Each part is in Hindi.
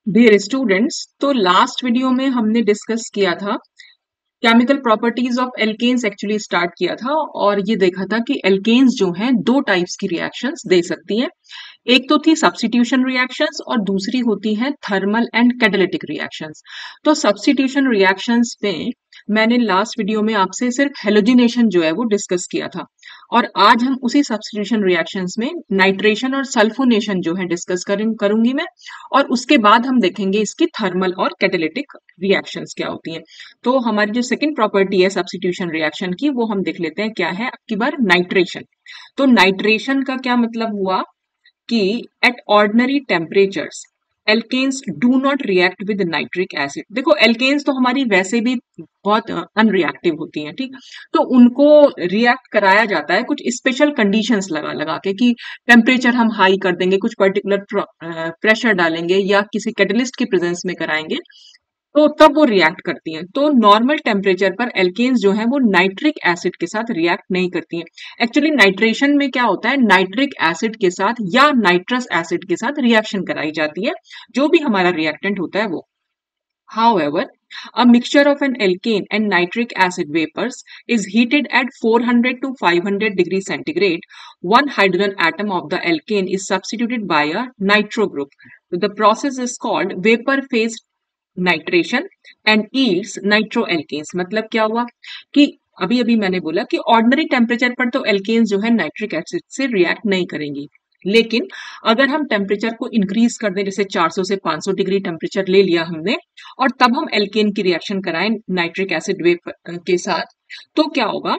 डियर स्टूडेंट्स, तो लास्ट वीडियो में हमने डिस्कस किया था chemical properties of alkanes. Actually start किया था और ये देखा था कि एल्केन्स जो हैं दो टाइप्स की रिएक्शंस दे सकती हैं। एक तो थी सब्स्टिट्यूशन रिएक्शंस और दूसरी होती है थर्मल एंड कैटालिटिक रिएक्शंस। तो सब्स्टिट्यूशन रिएक्शंस में मैंने लास्ट वीडियो में आपसे सिर्फ हेलोजिनेशन जो है वो डिस्कस किया था और आज हम उसी सब्स्टिट्यूशन रिएक्शंस में नाइट्रेशन और सल्फोनेशन जो है डिस्कस करूंगी मैं। और उसके बाद हम देखेंगे इसकी थर्मल और कैटालिटिक रिएक्शंस क्या होती हैं। तो हमारी जो सेकंड प्रॉपर्टी है सब्स्टिट्यूशन रिएक्शन की वो हम देख लेते हैं क्या है। अब की बार नाइट्रेशन। तो नाइट्रेशन का क्या मतलब हुआ कि at ordinary temperatures alkanes do not react with nitric acid. देखो एल्केन्स तो हमारी वैसे भी बहुत अनरिएक्टिव होती हैं, ठीक। तो उनको रिएक्ट कराया जाता है कुछ स्पेशल कंडीशंस लगा लगा के कि टेम्परेचर हम हाई कर देंगे, कुछ पर्टिकुलर प्रेशर डालेंगे या किसी कैटलिस्ट की प्रेजेंस में कराएंगे तो तब वो रिएक्ट करती हैं। तो नॉर्मल टेम्परेचर पर एल्केन्स जो है वो नाइट्रिक एसिड के साथ रिएक्ट नहीं करती हैं। एक्चुअली नाइट्रेशन में क्या होता है, नाइट्रिक एसिड के साथ या नाइट्रस एसिड के साथ रिएक्शन कराई जाती है, जो भी हमारा रिएक्टेंट होता है वो। However, a mixture of an alkane and nitric acid vapors is heated at 400 to 500 degrees centigrade. One hydrogen atom of the alkane is substituted by a nitro group. So the process is called vapor phase nitration and yields nitro alkanes. मतलब क्या हुआ कि अभी अभी मैंने बोला कि ऑर्डिनरी टेम्परेचर पर तो एल्केन्स जो है नाइट्रिक एसिड से रिएक्ट नहीं करेंगी, लेकिन अगर हम टेम्परेचर को इंक्रीज कर दें, जैसे 400 से 500 डिग्री टेम्परेचर ले लिया हमने और तब हम एल्केन की रिएक्शन कराएं नाइट्रिक एसिड वेव के साथ, तो क्या होगा।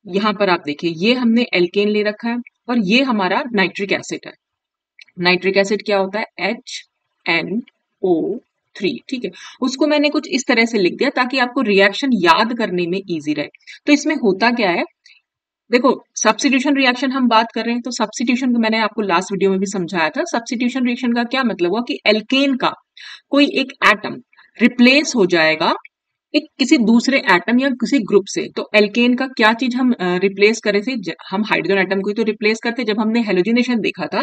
यहाँ पर आप देखिए, ये हमने एल्केन ले रखा है और ये हमारा नाइट्रिक एसिड है। नाइट्रिक एसिड क्या होता है, HNO3, ठीक है। उसको मैंने कुछ इस तरह से लिख दिया ताकि आपको रिएक्शन याद करने में इजी रहे। तो इसमें होता क्या है, देखो सब्स्टिट्यूशन रिएक्शन हम बात कर रहे हैं, तो सब्स्टिट्यूशन को मैंने आपको लास्ट वीडियो में भी समझाया था। सब्स्टिट्यूशन रिएक्शन का क्या मतलब हुआ कि एल्केन का कोई एक एटम रिप्लेस हो जाएगा एक किसी दूसरे एटम या किसी ग्रुप से। तो एल्केन का क्या चीज हम रिप्लेस करे थे, हम हाइड्रोजन एटम को ही तो रिप्लेस करते। जब हमने हेलोजिनेशन देखा था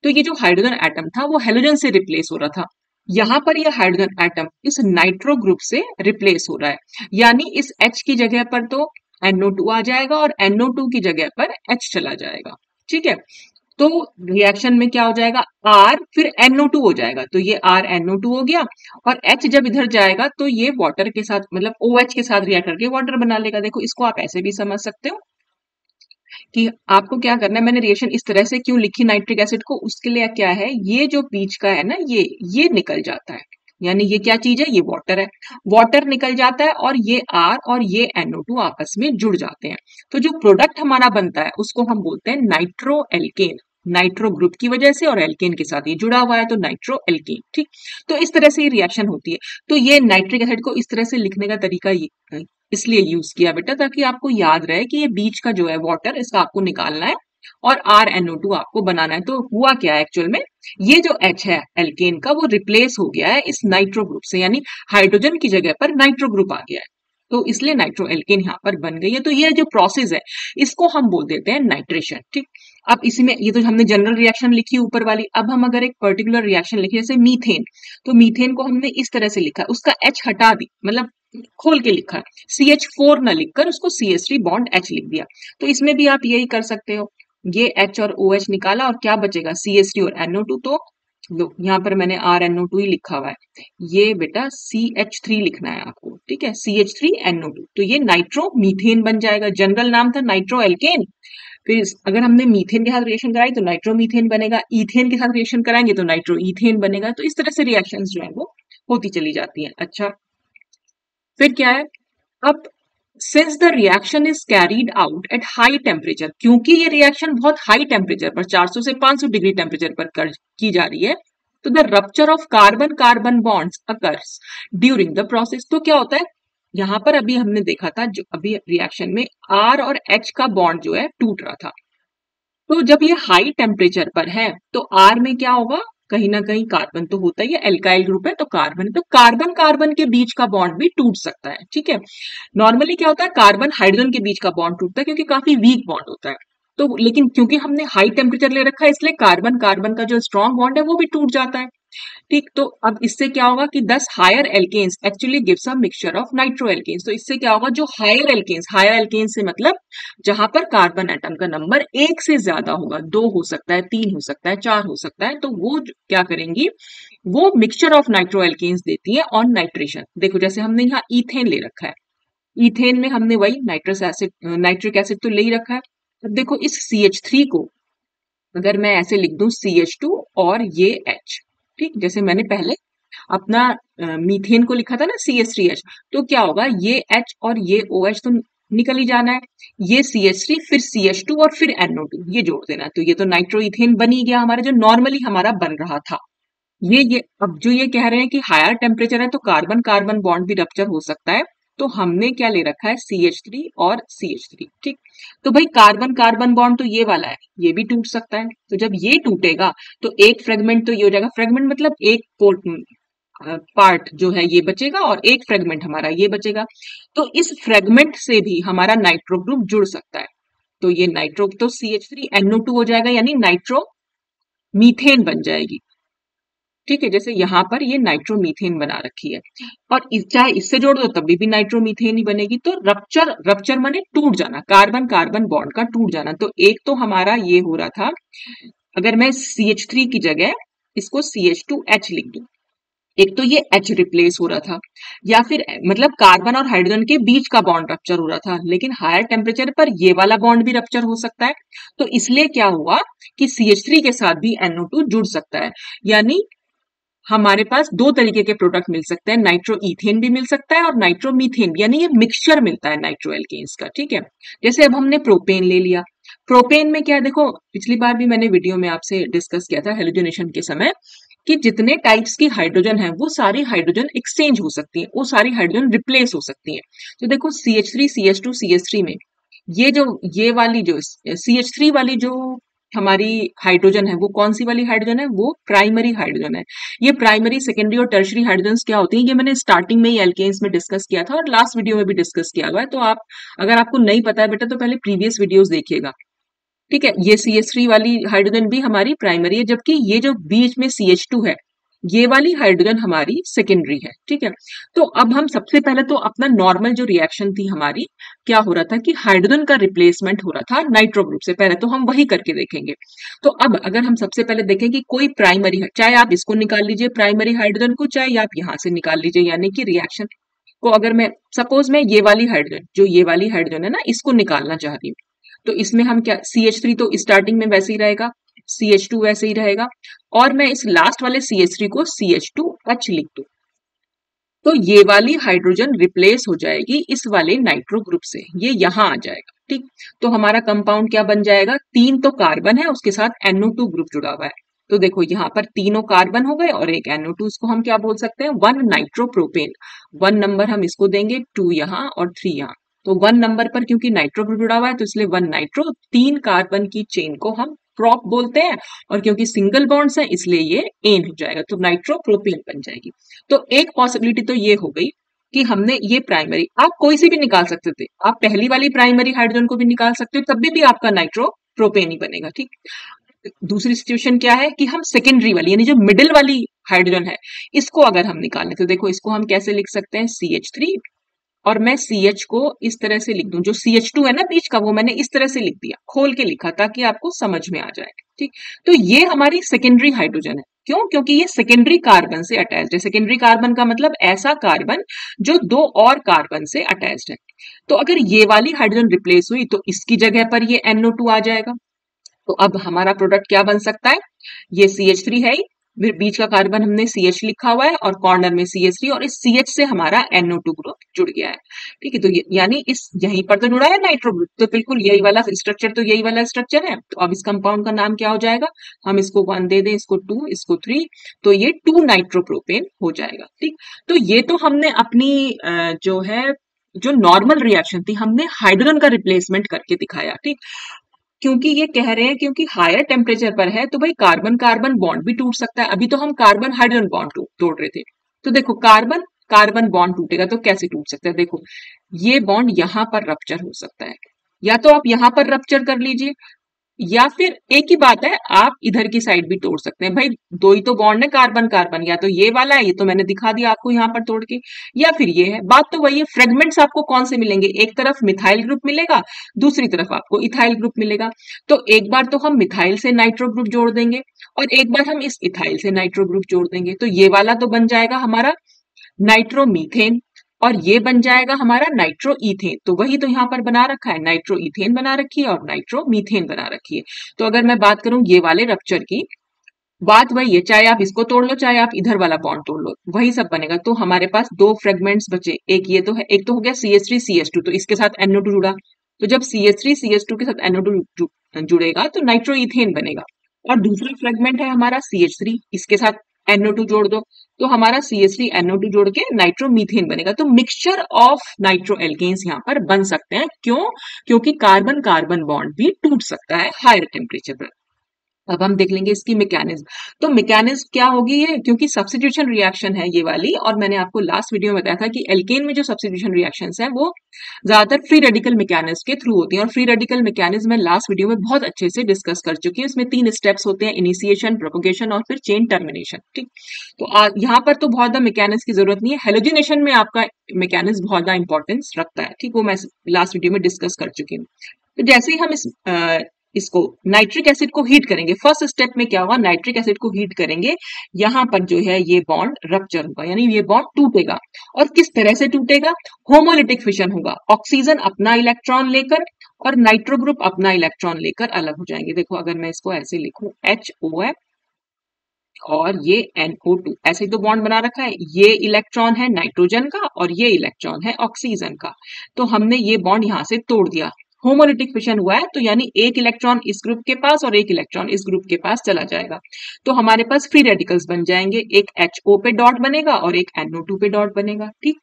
तो ये जो हाइड्रोजन एटम था वो हेलोजन से रिप्लेस हो रहा था। यहाँ पर ये हाइड्रोजन एटम इस नाइट्रो ग्रुप से रिप्लेस हो रहा है, यानी इस H की जगह पर तो NO2 आ जाएगा और NO2 की जगह पर H चला जाएगा, ठीक है। तो रिएक्शन में क्या हो जाएगा, R फिर NO2 हो जाएगा, तो ये RNO2 हो गया और H जब इधर जाएगा तो ये वाटर के साथ मतलब OH के साथ रिएक्ट करके वाटर बना लेगा। देखो इसको आप ऐसे भी समझ सकते हो कि आपको क्या करना है। मैंने रिएक्शन इस तरह से क्यों लिखी नाइट्रिक एसिड को, उसके लिए क्या है, ये जो बीच का है ना ये निकल जाता है, यानी ये क्या चीज है, ये वाटर है। वाटर निकल जाता है और ये R और ये NO2 आपस में जुड़ जाते हैं। तो जो प्रोडक्ट हमारा बनता है उसको हम बोलते हैं नाइट्रो एल्केन। नाइट्रो ग्रुप की वजह से और एल्केन के साथ ये जुड़ा हुआ है तो नाइट्रो एल्केन, ठीक। तो इस तरह से ये रिएक्शन होती है। तो ये नाइट्रिक एसिड को इस तरह से लिखने का तरीका ये इसलिए यूज किया बेटा, ताकि आपको याद रहे कि ये बीच का जो है वाटर इसका आपको निकालना है और RNO2 आपको बनाना है। तो हुआ क्या है एक्चुअल में, ये जो H है एल्केन का वो रिप्लेस हो गया है इस नाइट्रो ग्रुप से, यानी हाइड्रोजन की जगह पर नाइट्रो ग्रुप आ गया है, तो इसलिए नाइट्रो एल्केन यहाँ पर बन गई है। तो ये जो प्रोसेस है इसको हम बोल देते हैं नाइट्रेशन, ठीक। अब इसी में ये तो हमने जनरल रिएक्शन लिखी ऊपर वाली, अब हम अगर एक पर्टिकुलर रिएक्शन लिखे जैसे मीथेन, तो मीथेन को हमने इस तरह से लिखा, उसका H हटा दी, मतलब खोल के लिखा है, CH4 ना लिखकर उसको CH3 बॉन्ड H लिख दिया। तो इसमें भी आप यही कर सकते हो, ये H और OH निकाला और क्या बचेगा, CH3 और NO2। तो लो यहाँ पर मैंने RNO2 ही लिखा हुआ है, ये बेटा CH3 लिखना है आपको, ठीक है, CH3NO2। तो ये नाइट्रो मीथेन बन जाएगा, जनरल नाम था नाइट्रो एल्केन। फिर अगर हमने मीथेन के साथ रिएक्शन कराई तो नाइट्रो मीथेन बनेगा, ईथेन के साथ रिएक्शन कराएंगे तो नाइट्रो ईथेन बनेगा। तो इस तरह से रिएक्शंस जो है वो होती चली जाती हैं। अच्छा, फिर क्या है, अब since the reaction is carried out at high temperature, क्योंकि ये रिएक्शन बहुत हाई टेम्परेचर पर 400 से 500 डिग्री टेम्परेचर पर की जा रही है, तो the rupture of carbon carbon bonds occurs during the process. तो क्या होता है, यहां पर अभी हमने देखा था जो अभी रिएक्शन में R और H का बॉन्ड जो है टूट रहा था। तो जब ये हाई टेम्परेचर पर है तो R में क्या होगा, कहीं ना कहीं कार्बन तो होता ही है, एल्काइल ग्रुप है तो कार्बन है, तो कार्बन कार्बन के बीच का बॉन्ड भी टूट सकता है, ठीक है। नॉर्मली क्या होता है, कार्बन हाइड्रोजन के बीच का बॉन्ड टूटता है क्योंकि काफी वीक बॉन्ड होता है। तो लेकिन क्योंकि हमने हाई टेम्परेचर ले रखा है इसलिए कार्बन कार्बन का जो स्ट्रॉन्ग बॉन्ड है वो भी टूट जाता है। ठीक, तो अब इससे क्या होगा कि 10 higher alkanes actually gives a mixture of nitro alkanes. तो इससे क्या होगा, जो हायर एल्केन्स से मतलब जहां पर कार्बन एटम का नंबर एक से ज्यादा होगा, 2 हो सकता है, 3 हो सकता है, 4 हो सकता है, तो वो क्या करेंगी, वो मिक्सचर ऑफ नाइट्रो एल्केन्स देती है ऑन नाइट्रेशन। देखो जैसे हमने यहाँ इथेन ले रखा है, इथेन में हमने वही नाइट्रिक एसिड तो ले ही रखा है। अब देखो इस CH3 को अगर मैं ऐसे लिख दूं CH2 और ये H, ठीक, जैसे मैंने पहले अपना मीथेन को लिखा था ना CH3H, तो क्या होगा, ये H और ये OH तो निकल ही जाना है, ये CH3 फिर CH2 और फिर NO2 ये जोड़ देना, तो ये तो नाइट्रोइथेन बन ही गया हमारा, जो नॉर्मली हमारा बन रहा था। ये अब जो ये कह रहे हैं कि हायर टेम्परेचर है तो कार्बन कार्बन बॉन्ड भी रप्चर हो सकता है, तो हमने क्या ले रखा है CH3 और CH3, ठीक। तो भाई कार्बन कार्बन बॉन्ड तो ये वाला है, ये भी टूट सकता है, तो जब ये टूटेगा तो एक फ्रेगमेंट तो ये हो जाएगा, फ्रेगमेंट मतलब एक पार्ट जो है ये बचेगा और एक फ्रेगमेंट हमारा ये बचेगा, तो इस फ्रेगमेंट से भी हमारा नाइट्रो ग्रुप जुड़ सकता है, तो ये नाइट्रो तो CH3NO2 हो जाएगा, यानी नाइट्रो मीथेन बन जाएगी, ठीक है। जैसे यहाँ पर ये नाइट्रोमीथेन बना रखी है, और चाहे इससे जोड़ दो तभी भी नाइट्रोमीथेन ही बनेगी। तो रप्चर रप्चर माने टूट जाना, कार्बन कार्बन बॉन्ड का टूट जाना। तो एक तो हमारा ये हो रहा था, अगर मैं CH3 की जगह इसको CH2H लिख दूं, एक तो ये H रिप्लेस हो रहा था, या फिर मतलब कार्बन और हाइड्रोजन के बीच का बॉन्ड रप्चर हो रहा था, लेकिन हायर टेम्परेचर पर ये वाला बॉन्ड भी रप्चर हो सकता है, तो इसलिए क्या हुआ कि CH3 के साथ भी NO2 जुड़ सकता है, यानी हमारे पास दो तरीके के प्रोडक्ट मिल सकते हैं, नाइट्रो इथेन भी मिल सकता है और नाइट्रो मीथेन भी, यानी ये मिक्सचर मिलता है नाइट्रो एल्केन्स का, ठीक है। जैसे अब हमने प्रोपेन ले लिया, प्रोपेन में क्या है, देखो पिछली बार भी मैंने वीडियो में आपसे डिस्कस किया था हेलोजनेशन के समय, कि जितने टाइप्स की हाइड्रोजन है वो सारी हाइड्रोजन एक्सचेंज हो सकती है, वो सारी हाइड्रोजन रिप्लेस हो सकती है। तो देखो CH3 CH2 CH3 में ये वाली जो CH3 वाली जो हमारी हाइड्रोजन है, वो कौन सी वाली हाइड्रोजन है, वो प्राइमरी हाइड्रोजन है। ये प्राइमरी सेकेंडरी और टर्शरी हाइड्रोजन क्या होती है, ये मैंने स्टार्टिंग में ही एल्केन्स में डिस्कस किया था और लास्ट वीडियो में भी डिस्कस किया हुआ है, तो आप अगर आपको नहीं पता है बेटा तो पहले प्रीवियस वीडियोस देखिएगा, ठीक है। ये CH3 वाली हाइड्रोजन भी हमारी प्राइमरी है, जबकि ये जो बीच में CH2 है, ये वाली हाइड्रोजन हमारी सेकेंडरी है, ठीक है। तो अब हम सबसे पहले तो अपना नॉर्मल जो रिएक्शन थी हमारी, क्या हो रहा था कि हाइड्रोजन का रिप्लेसमेंट हो रहा था नाइट्रो ग्रुप से, पहले तो हम वही करके देखेंगे। तो अब अगर हम सबसे पहले देखें कि कोई प्राइमरी, चाहे आप इसको निकाल लीजिए प्राइमरी हाइड्रोजन को, चाहे आप यहां से निकाल लीजिए, यानी कि रिएक्शन को अगर मैं सपोज मैं ये वाली हाइड्रोजन, जो ये वाली हाइड्रोजन है ना, इसको निकालना चाह रही हूँ, तो इसमें हम क्या, CH3 तो स्टार्टिंग में वैसे ही रहेगा, CH2 वैसे ही रहेगा, और मैं इस लास्ट वाले CH3 को CH2H लिख दूं, तो ये वाली हाइड्रोजन रिप्लेस हो जाएगी इस वाले नाइट्रो ग्रुप से, ये यहां आ जाएगा, ठीक। तो हमारा कंपाउंड क्या बन जाएगा, 3 तो कार्बन है, उसके साथ NO2 ग्रुप जुड़ा हुआ है, तो देखो यहाँ पर तीनों कार्बन हो गए और एक NO2, इसको हम क्या बोल सकते हैं, 1 नाइट्रोप्रोपेन। 1 नंबर हम इसको देंगे, 2 यहाँ और 3 यहाँ, तो 1 नंबर पर क्योंकि नाइट्रो ग्रुप जुड़ा हुआ है तो इसलिए 1 नाइट्रो, 3 कार्बन की चेन को हम प्रोप बोलते हैं, और क्योंकि सिंगल बॉन्ड्स है इसलिए ये एन हो जाएगा, तो नाइट्रोप्रोपेन बन जाएगी। तो एक पॉसिबिलिटी तो ये हो गई कि हमने ये प्राइमरी, आप कोई सी भी निकाल सकते थे, आप पहली वाली प्राइमरी हाइड्रोजन को भी निकाल सकते हो, तब भी आपका नाइट्रो प्रोपेन ही बनेगा, ठीक। दूसरी सिचुएशन क्या है कि हम सेकेंडरी वाली, यानी जो मिडिल वाली हाइड्रोजन है, इसको अगर हम निकालें तो देखो इसको हम कैसे लिख सकते हैं, CH3, और मैं CH को इस तरह से लिख दूं, जो CH2 है ना बीच का, वो मैंने इस तरह से लिख दिया, खोल के लिखा ताकि आपको समझ में आ जाए, ठीक। तो ये हमारी सेकेंडरी हाइड्रोजन है, क्यों, क्योंकि ये सेकेंडरी कार्बन से अटैच्ड है। सेकेंडरी कार्बन का मतलब ऐसा कार्बन जो 2 और कार्बन से अटैच्ड है। तो अगर ये वाली हाइड्रोजन रिप्लेस हुई तो इसकी जगह पर ये NO2 आ जाएगा, तो अब हमारा प्रोडक्ट क्या बन सकता है, ये CH3 है ही, फिर बीच का कार्बन हमने CH लिखा हुआ है और कॉर्नर में CH3, और इस CH से हमारा NO2 ग्रुप जुड़ गया है, ठीक है। तो यानी इस यहीं पर तो जुड़ा है नाइट्रो ग्रुप, तो बिल्कुल यही वाला स्ट्रक्चर, तो यही वाला स्ट्रक्चर है। तो अब इस कंपाउंड का नाम क्या हो जाएगा, हम इसको 1 दे दें, इसको 2, इसको 3, तो ये 2 नाइट्रोप्रोपेन हो जाएगा, ठीक। तो ये तो हमने अपनी जो है, जो नॉर्मल रिएक्शन थी, हमने हाइड्रोजन का रिप्लेसमेंट करके दिखाया, ठीक। क्योंकि ये कह रहे हैं क्योंकि हायर टेम्परेचर पर है तो भाई कार्बन कार्बन बॉन्ड भी टूट सकता है। अभी तो हम कार्बन हाइड्रोजन बॉन्ड तोड़ रहे थे, तो देखो कार्बन कार्बन बॉन्ड टूटेगा तो कैसे टूट सकता है, देखो ये बॉन्ड यहां पर रप्चर हो सकता है, या तो आप यहां पर रप्चर कर लीजिए, या फिर एक ही बात है, आप इधर की साइड भी तोड़ सकते हैं भाई, दो ही तो बॉन्ड है कार्बन कार्बन, या तो ये वाला है, ये तो मैंने दिखा दिया आपको यहाँ पर तोड़ के, या फिर ये है। बात तो वही है, फ्रेगमेंट्स आपको कौन से मिलेंगे, एक तरफ मिथाइल ग्रुप मिलेगा, दूसरी तरफ आपको इथाइल ग्रुप मिलेगा। तो एक बार तो हम मिथाइल से नाइट्रो ग्रुप जोड़ देंगे और एक बार हम इस इथाइल से नाइट्रो ग्रुप जोड़ देंगे, तो ये वाला तो बन जाएगा हमारा नाइट्रोमीथेन और ये बन जाएगा हमारा नाइट्रो इथेन। तो वही तो यहाँ पर बना रखा है, नाइट्रो इथेन बना रखी है और नाइट्रो मीथेन बना रखी है। तो अगर मैं बात करूं ये वाले रप्चर की, बात वही है, चाहे आप इसको तोड़ लो चाहे आप इधर वाला बॉन्ड तोड़ लो, वही सब बनेगा। तो हमारे पास दो फ्रेगमेंट्स बचे, एक ये तो है, एक तो हो गया CH3CH2, तो इसके साथ NO2 जुड़ा, तो जब CH3CH2 के साथ NO2 जुड़ेगा तो नाइट्रो इथेन बनेगा। और दूसरा फ्रेगमेंट है हमारा CH3, इसके साथ NO2 जोड़ दो, तो हमारा CH3 NO2 जोड़ के नाइट्रो मीथेन बनेगा। तो मिक्सचर ऑफ नाइट्रो एल्केन्स यहाँ पर बन सकते हैं। क्यों? क्योंकि कार्बन कार्बन बॉन्ड भी टूट सकता है हायर टेम्परेचर पर। अब हम देख लेंगे इसकी मैकेनिज्म। तो मैकेनिज्म क्या होगी ये, क्योंकि सब्स्टिट्यूशन रिएक्शन है ये वाली, और मैंने आपको लास्ट वीडियो में बताया था कि एल्केन में जो सब्स्टिट्यूशन रिएक्शंस हैं वो ज्यादातर फ्री रेडिकल मैकेनिज्म के थ्रू होती हैं। और फ्री रेडिकल मैकेनिज्म मैं लास्ट वीडियो में बहुत अच्छे से डिस्कस कर चुकी हूँ। इसमें 3 स्टेप्स होते हैं, इनिशिएशन, प्रोपोगेशन और फिर चेन टर्मिनेशन। ठीक, तो यहाँ पर तो बहुत ज्यादा मैकेनिज्म की जरूरत नहीं है, हेलोजिनेशन में आपका मैकेनिज्म बहुत ज्यादा इंपॉर्टेंस रखता है। ठीक, वो मैं लास्ट वीडियो में डिस्कस कर चुकी हूँ। तो जैसे ही हम इसको नाइट्रिक एसिड को हीट करेंगे, फर्स्ट स्टेप में क्या होगा, नाइट्रिक एसिड को हीट करेंगे, यहां पर जो है ये बॉन्ड रप्चर होगा, यानी ये बॉन्ड टूटेगा। और किस तरह से टूटेगा, होमोलिटिक फिशन होगा, ऑक्सीजन अपना इलेक्ट्रॉन लेकर और नाइट्रो ग्रुप अपना इलेक्ट्रॉन लेकर अलग हो जाएंगे। देखो अगर मैं इसको ऐसे लिखूं, HOF और ये NO2, ऐसे तो बॉन्ड बना रखा है, ये इलेक्ट्रॉन है नाइट्रोजन का और ये इलेक्ट्रॉन है ऑक्सीजन का। तो हमने ये बॉन्ड यहां से तोड़ दिया, होमोलिटिक फिशन हुआ है, तो यानी एक इलेक्ट्रॉन इस ग्रुप के पास और एक इलेक्ट्रॉन इस ग्रुप के पास चला जाएगा। तो हमारे पास फ्री रेडिकल्स बन जाएंगे, एक HO पे डॉट बनेगा और एक NO2 पे डॉट बनेगा। ठीक,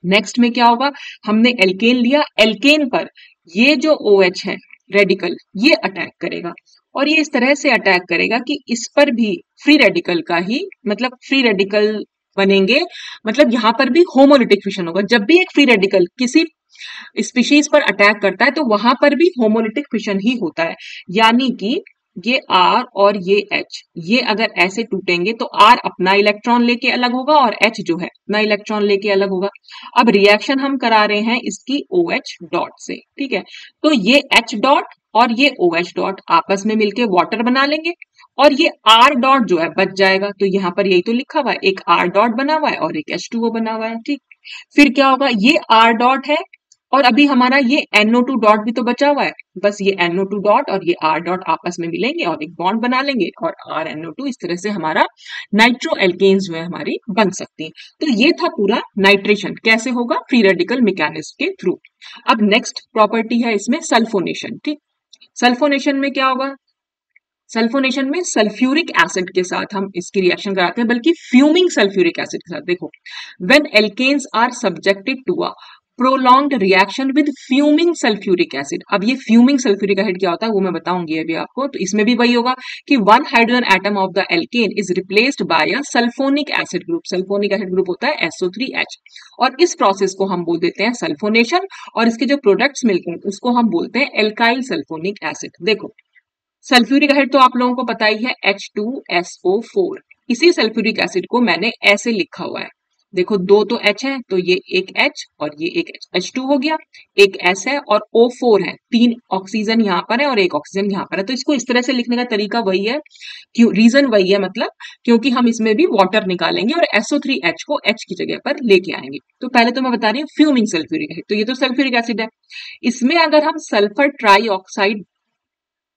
नेक्स्ट में क्या होगा, हमने एल्केन लिया, एल्केन पर ये जो OH है रेडिकल, ये अटैक करेगा और ये इस तरह से अटैक करेगा कि इस पर भी फ्री रेडिकल का ही, मतलब फ्री रेडिकल बनेंगे, मतलब यहां पर भी होमोलिटिक फिशन होगा। जब भी एक फ्री रेडिकल किसी स्पीशीज पर अटैक करता है तो वहां पर भी होमोलिटिक फिशन ही होता है, यानी कि ये R और ये H, ये अगर ऐसे टूटेंगे तो R अपना इलेक्ट्रॉन लेके अलग होगा और H जो है अपना इलेक्ट्रॉन लेके अलग होगा। अब रिएक्शन हम करा रहे हैं इसकी OH डॉट से, ठीक है, तो ये H डॉट और ये OH डॉट आपस में मिलके वाटर बना लेंगे और ये R डॉट जो है बच जाएगा। तो यहाँ पर यही तो लिखा हुआ है, एक R डॉट बना हुआ है और एक H2O बना हुआ है। ठीक, फिर क्या होगा, ये R डॉट है और अभी हमारा ये NO2 डॉट भी तो बचा हुआ है, बस ये NO2 डॉट और ये R डॉट आपस में मिलेंगे और एक बॉन्ड बना लेंगे और RNO2, इस तरह से हमारा नाइट्रो एल्केन्स जो है हमारी बन सकती है। तो ये था पूरा नाइट्रेशन कैसे होगा, फ्री रेडिकल मैकेनिज्म के थ्रू। अब नेक्स्ट प्रॉपर्टी है इसमें सल्फोनेशन। ठीक, सल्फोनेशन में क्या होगा, सल्फोनेशन में सल्फ्यूरिक एसिड के साथ हम इसकी रिएक्शन कराते हैं, बल्कि फ्यूमिंग सल्फ्यूरिक एसिड के साथ। देखो, when alkanes are subjected to a prolonged reaction with fuming sulphuric acid. अब ये फ्यूमिंग सल्फ्यूरिक एसिड क्या होता है वो मैं बताऊंगी अभी आपको। तो इसमें भी वही होगा कि one hydrogen atom of the alkene is replaced by a sulphonic acid group. Sulphonic acid group होता है SO3H और इस प्रोसेस को हम बोल देते हैं सल्फोनेशन और इसके जो प्रोडक्ट्स मिलते हैं उसको हम बोलते हैं एल्काइल सल्फोनिक एसिड। देखो, सल्फ्यूरिक एसिड तो आप लोगों को पता ही है, H2SO4। इसी सल्फ्यूरिक एसिड को मैंने ऐसे लिखा हुआ है, देखो दो तो H है तो ये एक H और ये एक H2 हो गया, एक S है और O4 है, 3 ऑक्सीजन यहाँ पर है और एक ऑक्सीजन यहाँ पर है। तो इसको इस तरह से लिखने का तरीका वही है, क्यों, रीजन वही है, मतलब क्योंकि हम इसमें भी वाटर निकालेंगे और SO3H को H की जगह पर लेके आएंगे। तो पहले तो मैं बता रही हूँ फ्यूमिंग सल्फ्यूरिक एसिड, तो ये तो सल्फ्यूरिक एसिड है, इसमें अगर हम सल्फर ट्राईऑक्साइड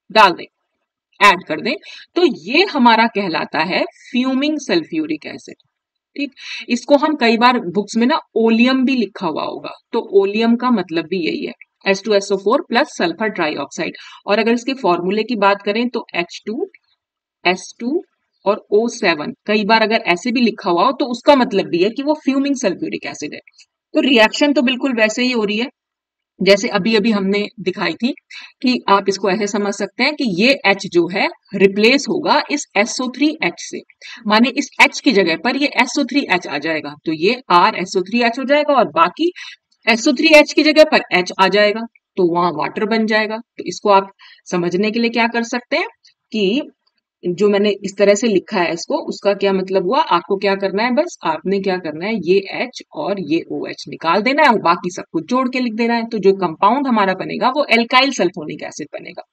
डाल दें, ऐड कर दें, तो ये हमारा कहलाता है फ्यूमिंग सल्फ्यूरिक एसिड। ठीक, इसको हम कई बार बुक्स में ना ओलियम भी लिखा हुआ होगा, तो ओलियम का मतलब भी यही है, H2SO4 प्लस सल्फर ट्राईऑक्साइड। और अगर इसके फॉर्मूले की बात करें तो H2S2 और O7, कई बार अगर ऐसे भी लिखा हुआ हो तो उसका मतलब भी है कि वो फ्यूमिंग सल्फ्यूरिक एसिड है। तो रिएक्शन तो बिल्कुल वैसे ही हो रही है जैसे अभी अभी हमने दिखाई थी, कि आप इसको ऐसे समझ सकते हैं कि ये H जो है रिप्लेस होगा इस SO3H से, माने इस H की जगह पर ये SO3H आ जाएगा, तो ये R SO3H हो जाएगा और बाकी SO3H की जगह पर H आ जाएगा। तो वहां वाटर बन जाएगा। तो इसको आप समझने के लिए क्या कर सकते हैं कि जो मैंने इस तरह से लिखा है इसको, उसका क्या मतलब हुआ, आपको क्या करना है, बस आपने क्या करना है, ये H और ये OH निकाल देना है और बाकी सब कुछ जोड़ के लिख देना है। तो जो कंपाउंड हमारा बनेगा वो एल्काइल सल्फोनिक एसिड बनेगा।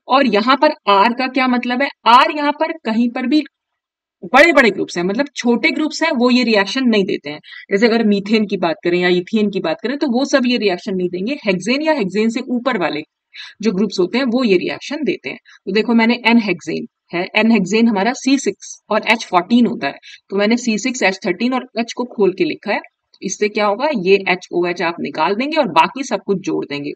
और यहाँ पर R का क्या मतलब है, R यहाँ पर कहीं पर भी बड़े बड़े ग्रुप्स हैं, मतलब छोटे ग्रुप्स हैं वो ये रिएक्शन नहीं देते हैं। जैसे अगर मीथेन की बात करें या इथेन की बात करें तो वो सब ये रिएक्शन नहीं देंगे। हेक्सेन या हेक्सेन से ऊपर वाले जो ग्रुप्स होते हैं वो ये रिएक्शन देते हैं। तो देखो मैंने एन हेक्सेन है, एन हेक्सेन हमारा C6 और H14 होता है, तो मैंने C6 H13 और H को खोल के लिखा है। इससे क्या होगा, ये HOH आप निकाल देंगे और बाकी सब कुछ जोड़ देंगे।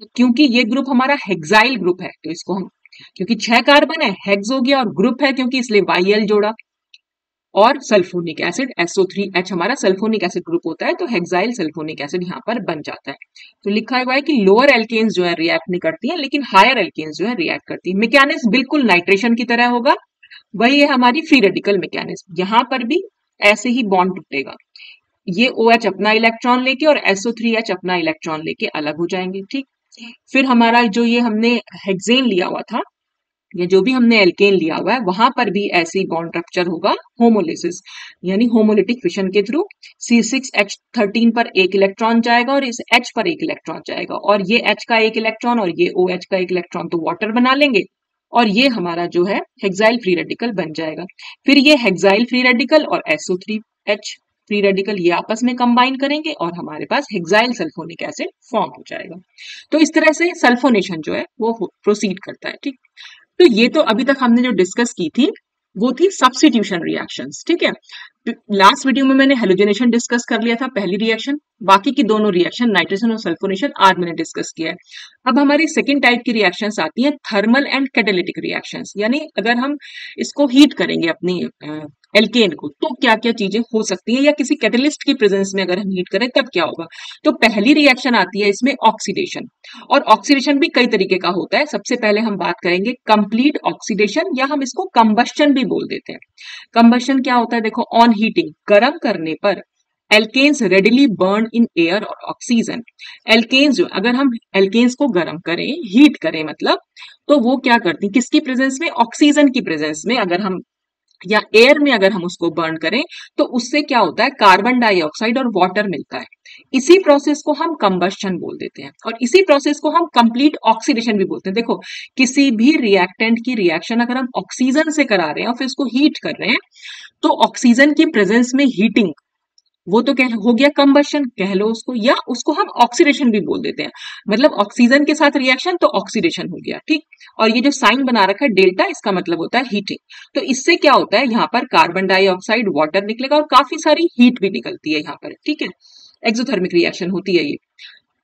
क्योंकि ये ग्रुप हमारा हेक्साइल ग्रुप है तो इसको हम, क्योंकि 6 कार्बन है, हेक्स हो गया, और ग्रुप है क्योंकि इसलिए YL जोड़ा, और सल्फोनिक एसिड SO3H हमारा सल्फोनिक एसिड ग्रुप होता है, तो हेक्साइल सल्फोनिक एसिड यहाँ पर बन जाता है। तो लिखा हुआ है कि लोअर एल्केन्स जो है रिएक्ट नहीं करती हैं, लेकिन हायर एल्केन्स जो है रिएक्ट करती है। मैकेनिज्म बिल्कुल नाइट्रेशन की तरह होगा, वही है हमारी फ्री रेडिकल मैकेनिज्म। यहाँ पर भी ऐसे ही बॉन्ड टूटेगा, ये OH अपना इलेक्ट्रॉन लेके और SO3H अपना इलेक्ट्रॉन लेके अलग हो जाएंगे। ठीक, फिर हमारा जो ये हमने हेक्सेन लिया हुआ था, या जो भी हमने एल्केन लिया हुआ है, वहां पर भी ऐसे ही बॉन्ड रप्चर होगा होमोलिसिस, यानी होमोलिटिक फिशन के थ्रू। C6H13 पर एक इलेक्ट्रॉन जाएगा और इस H पर एक इलेक्ट्रॉन जाएगा, और ये H का एक इलेक्ट्रॉन और ये OH का एक इलेक्ट्रॉन तो वाटर बना लेंगे, और ये हमारा जो है हेक्साइल फ्री रेडिकल बन जाएगा। फिर ये हेक्साइल फ्री रेडिकल और SO3H फ्री रेडिकल ये आपस में कंबाइन करेंगे और हमारे पास हेक्साइल सल्फोनिक एसिड फॉर्म हो जाएगा। तो इस तरह से सल्फोनेशन जो है वो प्रोसीड करता है। ठीक, तो ये तो अभी तक हमने जो डिस्कस की थी वो थी सब्स्टिट्यूशन रिएक्शंस। ठीक है, लास्ट वीडियो में मैंने हेलोजनेशन डिस्कस कर लिया था, पहली रिएक्शन। बाकी की दोनों रिएक्शन नाइट्रेशन और सल्फोनेशन आज मैंने डिस्कस किया है। अब हमारी सेकेंड टाइप की रिएक्शंस आती हैं थर्मल एंड कैटालिटिक रिएक्शंस, यानी अगर हम इसको हीट करेंगे अपनी एल्केन को तो क्या क्या चीजें हो सकती हैं, या किसी कैटलिस्ट की प्रेजेंस में अगर हम हीट करें तब क्या होगा। तो पहली रिएक्शन आती है इसमें ऑक्सीडेशन, और ऑक्सीडेशन भी कई तरीके का होता है। सबसे पहले हम बात करेंगे कंप्लीट ऑक्सीडेशन, या हम इसको कंबस्शन भी बोल देते हैं। कंबस्शन क्या होता है, देखो ऑन हीटिंग, गर्म करने पर alkanes readily burn in air और ऑक्सीजन। एल्केन्स जो, अगर हम एल्केन्स को गर्म करें, हीट करें मतलब, तो वो क्या करती हैं, किसकी प्रेजेंस में, ऑक्सीजन की प्रेजेंस में अगर हम, या एयर में अगर हम उसको बर्न करें, तो उससे क्या होता है, कार्बन डाइऑक्साइड और वाटर मिलता है। इसी प्रोसेस को हम कंबस्शन बोल देते हैं, और इसी प्रोसेस को हम कंप्लीट ऑक्सीडेशन भी बोलते हैं। देखो, किसी भी रिएक्टेंट की रिएक्शन अगर हम ऑक्सीजन से करा रहे हैं और फिर इसको हीट कर रहे हैं, तो ऑक्सीजन की प्रेजेंस में हीटिंग, वो तो कह हो गया कंबशन कह लो उसको, या उसको हम ऑक्सीडेशन भी बोल देते हैं। मतलब ऑक्सीजन के साथ रिएक्शन तो ऑक्सीडेशन हो गया। ठीक, और ये जो साइन बना रखा है डेल्टा, इसका मतलब होता है हीटिंग। तो इससे क्या होता है, यहाँ पर कार्बन डाइऑक्साइड, वाटर निकलेगा और काफी सारी हीट भी निकलती है यहाँ पर। ठीक है, एक्सोथर्मिक रिएक्शन होती है ये।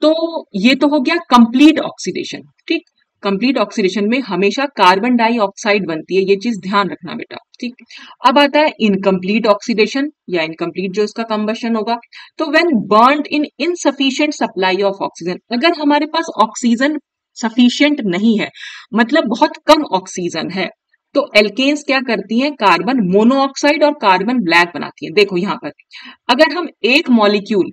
तो ये तो हो गया कंप्लीट ऑक्सीडेशन। ठीक, कंप्लीट ऑक्सीडेशन में हमेशा कार्बन डाइऑक्साइड बनती है, ये चीज ध्यान रखना बेटा। ठीक, अब आता है इनकम्प्लीट ऑक्सीडेशन, या इनकम्प्लीट जो इसका कंबशन होगा। तो when burned in insufficient supply of oxygen, अगर हमारे पास ऑक्सीजन सफिशिएंट नहीं है, मतलब बहुत कम ऑक्सीजन है, तो एल्केन्स क्या करती हैं, कार्बन मोनोऑक्साइड और कार्बन ब्लैक बनाती हैं। देखो यहाँ पर अगर हम एक मॉलिक्यूल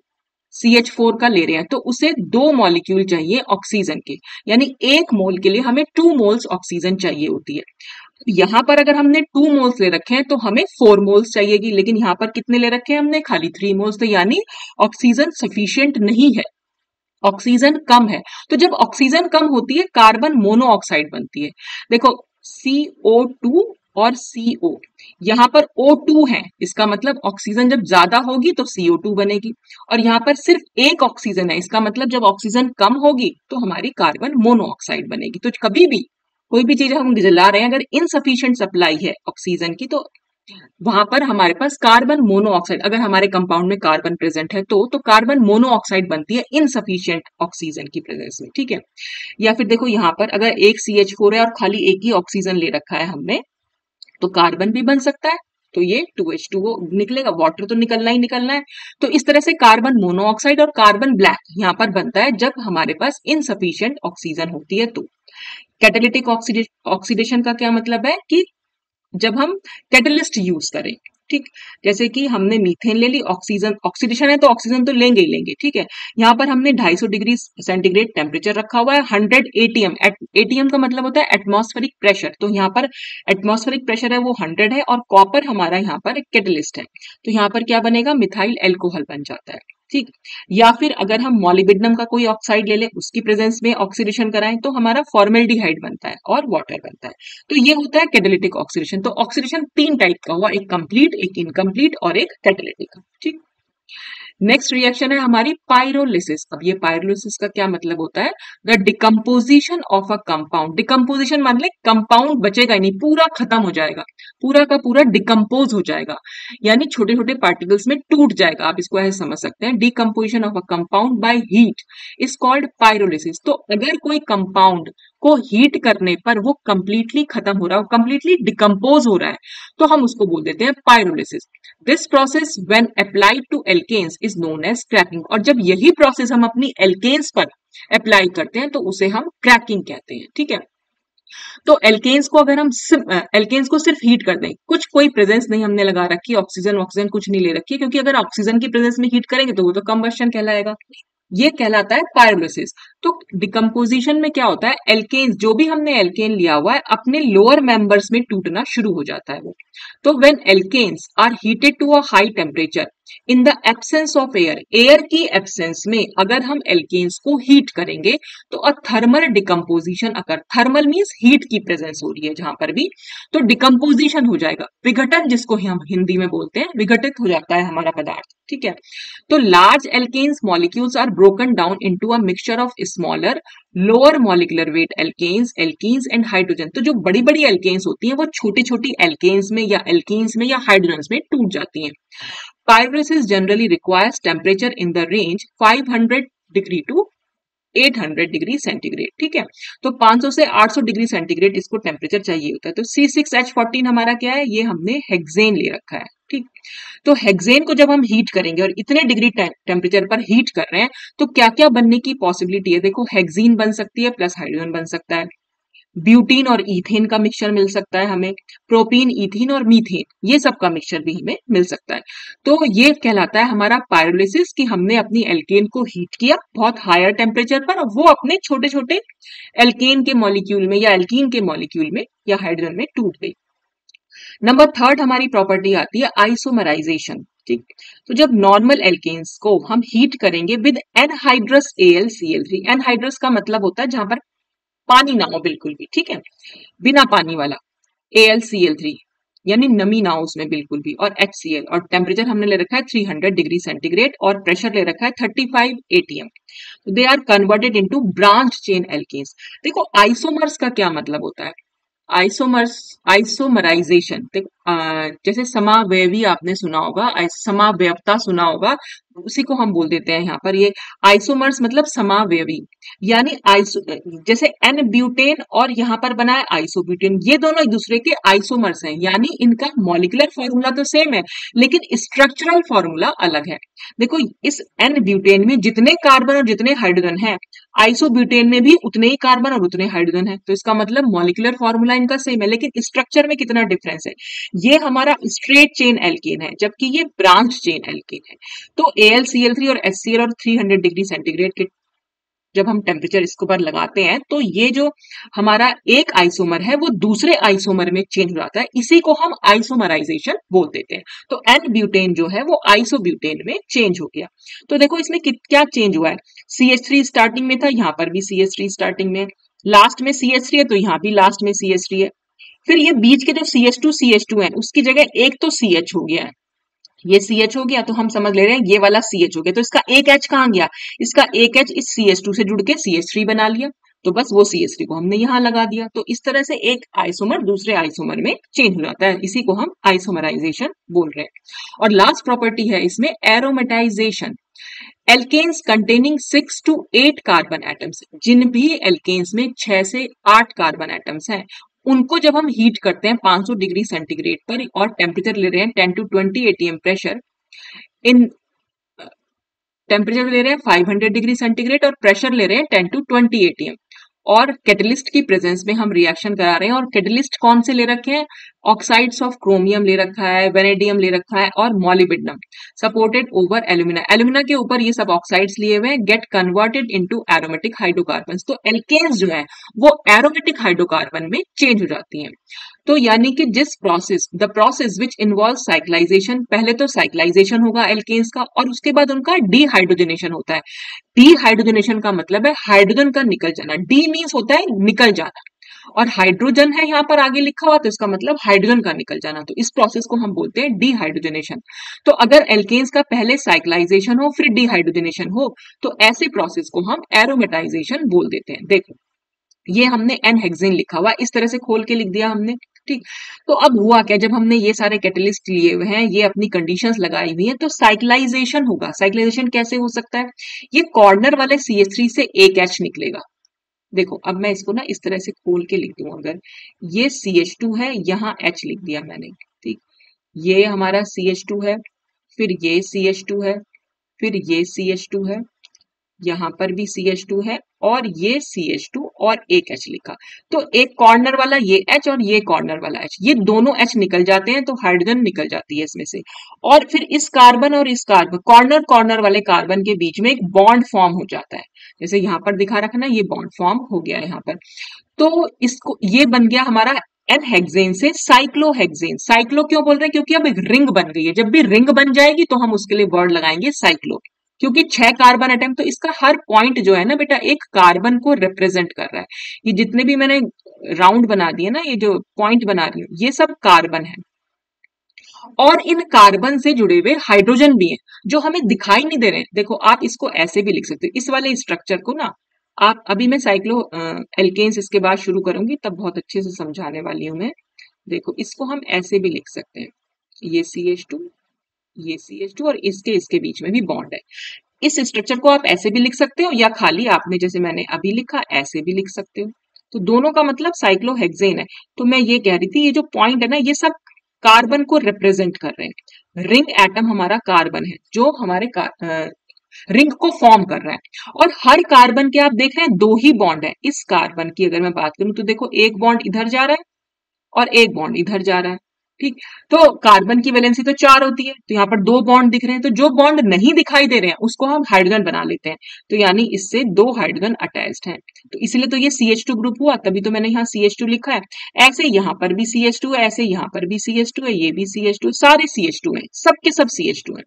CH4 का ले रहे हैं तो उसे 2 मॉलिक्यूल चाहिए ऑक्सीजन के, यानी एक मोल के लिए हमें 2 मोल्स ऑक्सीजन चाहिए होती है। यहाँ पर अगर हमने 2 मोल्स ले रखे हैं तो हमें 4 मोल्स चाहिएगी, लेकिन यहाँ पर कितने ले रखे हैं हमने, खाली 3 मोल्स। तो यानी ऑक्सीजन सफिशिएंट नहीं है, ऑक्सीजन कम है। तो जब ऑक्सीजन कम होती है, कार्बन मोनोऑक्साइड बनती है। देखो CO2 और CO, यहाँ पर O2 है, इसका मतलब ऑक्सीजन जब ज्यादा होगी तो CO2 बनेगी, और यहाँ पर सिर्फ एक ऑक्सीजन है, इसका मतलब जब ऑक्सीजन कम होगी तो हमारी कार्बन मोनोऑक्साइड बनेगी। तो कभी भी कोई भी चीज हम जला रहे हैं, अगर इनसफिशिएंट सप्लाई है ऑक्सीजन की, तो वहां पर हमारे पास कार्बन मोनोऑक्साइड, अगर हमारे कंपाउंड में कार्बन प्रेजेंट है तो कार्बन मोनोऑक्साइड बनती है इनसफिशिएंट ऑक्सीजन की प्रेजेंस में। ठीक है, या फिर देखो यहाँ पर अगर एक CH4 है और खाली एक ही ऑक्सीजन ले रखा है हमने, तो कार्बन भी बन सकता है, तो ये 2H2O निकलेगा, वाटर तो निकलना ही निकलना है। तो इस तरह से कार्बन मोनोऑक्साइड और कार्बन ब्लैक यहाँ पर बनता है जब हमारे पास इनसफिशिएंट ऑक्सीजन होती है। तो कैटालिटिक ऑक्सीडेशन का क्या मतलब है कि जब हम कैटलिस्ट यूज करें, ठीक, जैसे कि हमने मीथेन ले ली, ऑक्सीजन ऑक्सीडेशन है तो ऑक्सीजन तो लेंगे ही लेंगे, ठीक है। यहाँ पर हमने 250 डिग्री सेंटीग्रेड टेम्परेचर रखा हुआ है, 100 एटीएम। एटीएम का मतलब होता है एटमॉस्फेरिक प्रेशर, तो यहाँ पर एटमॉस्फेरिक प्रेशर है वो 100 है, और कॉपर हमारा यहाँ पर एक कैटलिस्ट है, तो यहाँ पर क्या बनेगा, मिथाइल एल्कोहल बन जाता है, ठीक। या फिर अगर हम मॉलिब्डेनम का कोई ऑक्साइड ले लें, उसकी प्रेजेंस में ऑक्सीडेशन कराएं, तो हमारा फॉर्मेल्डिहाइड बनता है और वाटर बनता है। तो ये होता है कैटालिटिक ऑक्सीडेशन। तो ऑक्सीडेशन 3 टाइप का हुआ, एक कंप्लीट, एक इनकम्प्लीट और एक कैटालिटिक, ठीक। नेक्स्ट रिएक्शन है हमारी पायरोलिसिस। अब ये पायरोलिसिस का क्या मतलब होता है, the decomposition of a compound. Decomposition मतलब कंपाउंड बचेगा ही नहीं, पूरा खत्म हो जाएगा, पूरा का पूरा डिकम्पोज हो जाएगा, यानी छोटे छोटे पार्टिकल्स में टूट जाएगा, आप इसको ऐसे समझ सकते हैं। Decomposition of a compound by heat is called pyrolysis. तो अगर कोई कंपाउंड को हीट करने पर वो कंप्लीटली खत्म हो रहा है, कंप्लीटली डिकम्पोज हो रहा है, तो हम उसको बोल देते हैं pyrolysis. This process when applied to alkanes is known as cracking. और जब यही प्रोसेस हम अपनी एल्केन्स पर अप्लाई करते हैं तो उसे हम क्रैकिंग कहते हैं, ठीक है। तो एल्केन्स को अगर हम एल्केन्स को सिर्फ हीट कर दें, कुछ कोई प्रेजेंस नहीं हमने लगा रखी, ऑक्सीजन ऑक्सीजन कुछ नहीं ले रखी, क्योंकि अगर ऑक्सीजन की प्रेजेंस में हीट करेंगे तो वो तो कंबशन कहलाएगा, ये कहलाता है पायरोलिसिस। तो डिकम्पोजिशन में क्या होता है, एल्केन, जो भी हमने एल्केन लिया हुआ है अपने लोअर मेंबर्स में टूटना शुरू हो जाता है वो। तो when alkanes are heated to a high temperature in the absence of air, air की एब्सेंस में अगर हम एल्केन्स को हीट करेंगे तो a thermal decomposition occur, thermal means heat की प्रेजेंस हो रही है जहां पर भी, तो डिकम्पोजिशन हो जाएगा, विघटन जिसको हम हिंदी में बोलते हैं, विघटित हो जाता है हमारा पदार्थ, ठीक है। तो large alkanes molecules are broken down into a mixture of smaller lower molecular weight alkanes, alkenes and hydrogen. तो जो बड़ी बड़ी एल्केन्स होती हैं वो छोटी छोटी एल्केन्स में या एल्कीन्स में या हाइड्रोजन्स में टूट जाती हैं। Pyrolysis generally requires temperature in the range 500 degree to 800 degree centigrade, ठीक है। तो 500 से 800 डिग्री सेंटीग्रेड इसको टेम्परेचर चाहिए होता है। तो C6H14 हमारा क्या है, ये हमने हेक्सेन ले रखा है, ठीक। तो हेक्सेन को जब हम हीट करेंगे और इतने डिग्री टेम्परेचर पर हीट कर रहे हैं तो क्या क्या बनने की पॉसिबिलिटी है, देखो हेक्सीन बन सकती है प्लस हाइड्रोजन बन सकता है, ब्यूटीन और ईथेन का मिक्सचर मिल सकता है हमें, प्रोपीन, ईथीन और मीथेन, ये सब का मिक्सचर भी हमें मिल सकता है। तो ये कहलाता है हमारा पायरोलिसिस, कि हमने अपनी एल्केन को हीट किया बहुत हायर टेम्परेचर पर, और वो अपने छोटे छोटे एल्केन के मॉलिक्यूल में या एल्कीन के मॉलिक्यूल में या हाइड्रोजन में टूट गई। नंबर थर्ड हमारी प्रॉपर्टी आती है आइसोमराइजेशन, ठीक। तो जब नॉर्मल एल्केन्स को हम हीट करेंगे विद एनहाइड्रस AlCl3, एनहाइड्रस का मतलब होता है जहां पर पानी ना हो बिल्कुल भी, ठीक है, बिना पानी वाला, AlCl3 यानी नमी ना हो उसमें बिल्कुल भी, और HCl, और टेम्परेचर हमने ले रखा है 300 डिग्री सेंटीग्रेड और प्रेशर ले रखा है 35 atm। They are converted into branch chain alkanes. देखो आइसोमर्स का क्या मतलब होता है, आइसोमर्स, आइसोमराइजेशन, जैसे समावयवी आपने सुना होगा, समावयवता सुना होगा, उसी को हम बोल देते हैं यहाँ पर। ये आइसोमर्स मतलब समावयवी, यानी आइसो, जैसे एन ब्यूटेन और यहाँ पर बना है आइसोब्यूटेन, ये दोनों एक दूसरे के आइसोमर्स हैं, यानी इनका मॉलिक्यूलर फॉर्मूला तो सेम है लेकिन स्ट्रक्चरल फॉर्मूला अलग है। देखो इस एन ब्यूटेन में जितने कार्बन और जितने हाइड्रोजन है, आइसोब्यूटेन में भी उतने ही कार्बन और उतने हाइड्रोजन है, तो इसका मतलब मॉलिक्यूलर फॉर्मूला इनका सेम है लेकिन स्ट्रक्चर में कितना डिफरेंस है। ये हमारा स्ट्रेट चेन एल्केन है जबकि ये ब्रांच चेन एल्केन है। तो AlCl3 और HCl और 300 डिग्री सेंटीग्रेड के जब हम टेम्परेचर इसके ऊपर लगाते हैं तो ये जो हमारा एक आइसोमर है वो दूसरे आइसोमर में चेंज हो जाता है, इसी को हम आइसोमराइजेशन बोल देते हैं। तो एन ब्यूटेन जो है वो आइसोब्यूटेन में चेंज हो गया। तो देखो इसमें क्या चेंज हुआ है, CH3 स्टार्टिंग में था, यहाँ पर भी CH3 स्टार्टिंग में, लास्ट में CH3 है तो यहाँ भी लास्ट में CH3 है। फिर ये बीच के जो CH2 है उसकी जगह एक तो CH हो गया है, ये CH हो गया तो हम समझ ले रहे हैं ये वाला CH हो गया, तो इसका एक H कहाँ गया, इसका एक H इस CH2 से जुड़ के CH3 बना लिया, तो बस वो CH3 को हमने यहाँ लगा दिया। तो इस तरह से एक आइसोमर दूसरे आइसोमर में चेंज हो जाता है, इसी को हम आइसोमराइजेशन बोल रहे हैं। और लास्ट प्रॉपर्टी है इसमें aromatization. Alkanes containing 6 to 8 carbon atoms, जिन भी एल्केन्स में 6 से 8 कार्बन एटम्स हैं उनको जब हम हीट करते हैं 500 डिग्री सेंटीग्रेड पर और टेम्परेचर ले रहे हैं 10 to 20 atm pressure, in temperature ले रहे हैं 500 डिग्री सेंटीग्रेड और प्रेशर ले रहे हैं 10 to 20 atm, और कैटलिस्ट की प्रेजेंस में हम रिएक्शन करा रहे हैं, और कैटलिस्ट कौन से ले रखे हैं, ऑक्साइड्स ऑफ क्रोमियम ले रखा है, वेनेडियम ले रखा है और molybdenum supported over alumina. Alumina के ऊपर ये सब ऑक्साइड्स लिए हुए हैं, get converted into aromatic hydrocarbons. तो एल्केन्स जो है वो एरोमेटिक हाइड्रोकार्बन में चेंज हो जाती हैं। तो यानी कि जिस process, the process which involve cyclisation, पहले तो साइक्लाइजेशन होगा एल्केन्स का और उसके बाद उनका डीहाइड्रोजनेशन होता है। डीहाइड्रोजनेशन का मतलब है हाइड्रोजन का निकल जाना। डी मीन्स होता है निकल जाना, और हाइड्रोजन है यहाँ पर आगे लिखा हुआ, तो इसका मतलब हाइड्रोजन का निकल जाना। तो इस प्रोसेस को हम बोलते हैं डीहाइड्रोजनेशन। तो अगर एल्केन्स का पहले साइक्लाइजेशन हो फिर डीहाइड्रोजनेशन हो तो ऐसे प्रोसेस को हम एरोमेटाइजेशन बोल देते हैं। देखो ये हमने एन हेक्सेन लिखा हुआ, इस तरह से खोल के लिख दिया हमने, ठीक। तो अब हुआ क्या, जब हमने ये सारे कैटलिस्ट लिए हुए हैं, ये अपनी कंडीशंस लगाई हुई हैं, तो साइक्लाइजेशन होगा। साइक्लाइजेशन कैसे हो सकता है, ये कॉर्नर वाले CH3 से एक H निकलेगा। देखो अब मैं इसको ना इस तरह से खोल के लिख दूं, अगर ये CH2 है, यहाँ H लिख दिया मैंने, ठीक। ये हमारा CH2 है, फिर ये CH2 है, फिर ये CH2 है, यहाँ पर भी CH2 है और ये CH2 और एक H लिखा। तो एक कॉर्नर वाला ये H और ये कॉर्नर वाला H, ये दोनों H निकल जाते हैं तो हाइड्रोजन निकल जाती है इसमें से। और फिर इस कार्बन और इस कार्बन, कॉर्नर कॉर्नर वाले कार्बन के बीच में एक बॉन्ड फॉर्म हो जाता है, जैसे यहाँ पर दिखा रखा ना, ये बॉन्ड फॉर्म हो गया यहाँ पर। तो इसको, ये बन गया हमारा एन हेक्सेन से साइक्लोहेक्सेन। साइक्लो क्यों बोल रहे हैं, क्योंकि अब एक रिंग बन गई है। जब भी रिंग बन जाएगी तो हम उसके लिए वर्ड लगाएंगे साइक्लो, क्योंकि 6 कार्बन एटम, तो इसका हर पॉइंट जो है ना बेटा एक कार्बन को रिप्रेजेंट कर रहा है। ये जितने भी मैंने राउंड बना दिए ना, ये जो पॉइंट बना रही हूँ, ये सब कार्बन है। और इन कार्बन से जुड़े हुए हाइड्रोजन भी हैं जो हमें दिखाई नहीं दे रहे हैं। देखो आप इसको ऐसे भी लिख सकते हो, इस वाले स्ट्रक्चर को ना आप, अभी मैं साइक्लो एल्केन्स इसके बाद शुरू करूंगी तब बहुत अच्छे से समझाने वाली हूं मैं। देखो इसको हम ऐसे भी लिख सकते हैं, ये CH2, ये CH2 और इसके इसके बीच में भी बॉन्ड है। इस स्ट्रक्चर को आप ऐसे भी लिख सकते हो, या खाली आपने जैसे मैंने अभी लिखा ऐसे भी लिख सकते हो। तो दोनों का मतलब साइक्लोहेक्सेन है। तो मैं ये कह रही थी, ये जो पॉइंट है ना, ये सब कार्बन को रिप्रेजेंट कर रहे हैं। रिंग एटम हमारा कार्बन है जो हमारे रिंग को फॉर्म कर रहा है। और हर कार्बन के आप देख रहे हैं 2 ही बॉन्ड है। इस कार्बन की अगर मैं बात करूं तो देखो एक बॉन्ड इधर जा रहा है और एक बॉन्ड इधर जा रहा है, ठीक। तो कार्बन की वैलेंसी तो 4 होती है, तो यहाँ पर 2 बॉन्ड दिख रहे हैं, तो जो बॉन्ड नहीं दिखाई दे रहे हैं उसको हम हाइड्रोजन बना लेते हैं। तो यानी इससे 2 हाइड्रोजन अटैच्ड हैं, तो इसलिए तो ये CH2 ग्रुप हुआ, तभी तो मैंने यहाँ CH2 लिखा है। ऐसे यहाँ पर भी CH2 है, ऐसे यहाँ पर भी CH2 है, ये भी CH2, सारे CH2 हैं, सबके सब CH2 हैं।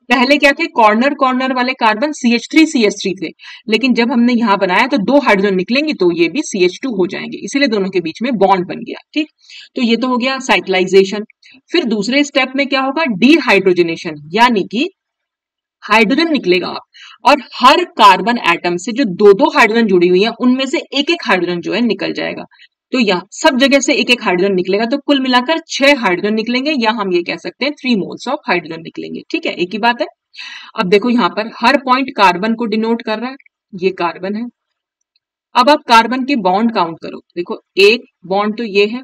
पहले क्या थे, कॉर्नर कॉर्नर वाले कार्बन CH3 थे, लेकिन जब हमने यहाँ बनाया तो 2 हाइड्रोजन निकलेंगे तो ये भी CH2 हो जाएंगे, इसीलिए दोनों के बीच में बॉन्ड बन गया, ठीक। तो ये तो हो गया साइक्लाइजेशन। फिर दूसरे स्टेप में क्या होगा, डीहाइड्रोजनेशन, यानी कि हाइड्रोजन निकलेगा और हर कार्बन एटम से जो 2-2 हाइड्रोजन जुड़ी हुई है उनमें से एक एक हाइड्रोजन जो है निकल जाएगा। तो यहाँ सब जगह से एक एक हाइड्रोजन निकलेगा, तो कुल मिलाकर 6 हाइड्रोजन निकलेंगे, या हम ये कह सकते हैं 3 मोल्स ऑफ हाइड्रोजन निकलेंगे, ठीक है, एक ही बात है। अब देखो यहाँ पर हर पॉइंट कार्बन को डिनोट कर रहा है, ये कार्बन है। अब आप कार्बन के बॉन्ड काउंट करो, देखो एक बॉन्ड तो ये है,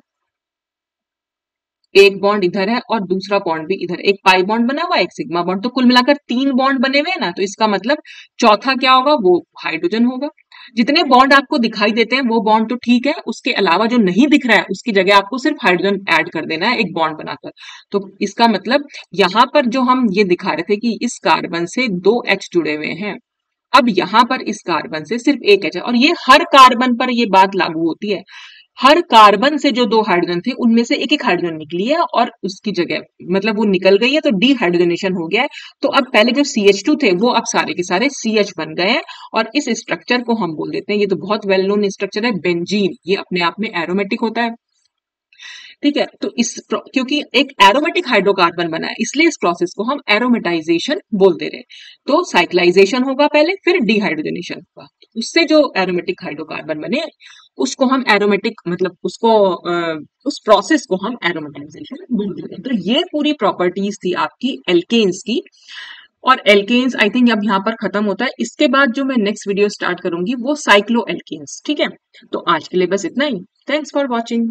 एक बॉन्ड इधर है और दूसरा बॉन्ड भी इधर, एक पाई बॉन्ड बना हुआ है, एक सिग्मा बॉन्ड, तो कुल मिलाकर 3 बॉन्ड बने हुए हैं ना। तो इसका मतलब चौथा क्या होगा, वो हाइड्रोजन होगा। जितने बॉन्ड आपको दिखाई देते हैं वो बॉन्ड तो ठीक है, उसके अलावा जो नहीं दिख रहा है उसकी जगह आपको सिर्फ हाइड्रोजन ऐड कर देना है एक बॉन्ड बनाकर। तो इसका मतलब यहाँ पर जो हम ये दिखा रहे थे कि इस कार्बन से 2 H जुड़े हुए हैं, अब यहाँ पर इस कार्बन से सिर्फ एक H है, और ये हर कार्बन पर ये बात लागू होती है। हर कार्बन से जो 2 हाइड्रोजन थे उनमें से एक एक हाइड्रोजन निकली है और उसकी जगह मतलब वो निकल गई है, तो डीहाइड्रोजनेशन हो गया है। तो अब पहले जो CH2 थे वो अब सारे के सारे CH बन गए हैं, और इस स्ट्रक्चर को हम बोल देते हैं, ये तो बहुत वेल नोन स्ट्रक्चर है, बेंजीन। ये अपने आप में एरोमेटिक होता है, ठीक है। तो क्योंकि एक एरोमेटिक हाइड्रोकार्बन बना है इसलिए इस प्रोसेस को हम एरोमेटाइजेशन बोलते रहे। तो साइक्लाइजेशन होगा पहले, फिर डिहाइड्रोजनेशन होगा, उससे जो एरोमेटिक हाइड्रोकार्बन बने उसको हम एरोमेटिक मतलब उसको उस प्रोसेस को हम एरोमेटाइजेशन बोलते हैं। तो ये पूरी प्रॉपर्टीज थी आपकी एल्केन्स की, और एल्केन्स आई थिंक अब यहाँ पर खत्म होता है। इसके बाद जो मैं नेक्स्ट वीडियो स्टार्ट करूंगी वो साइक्लो एल्केन्स, ठीक है। तो आज के लिए बस इतना ही। Thanks for watching.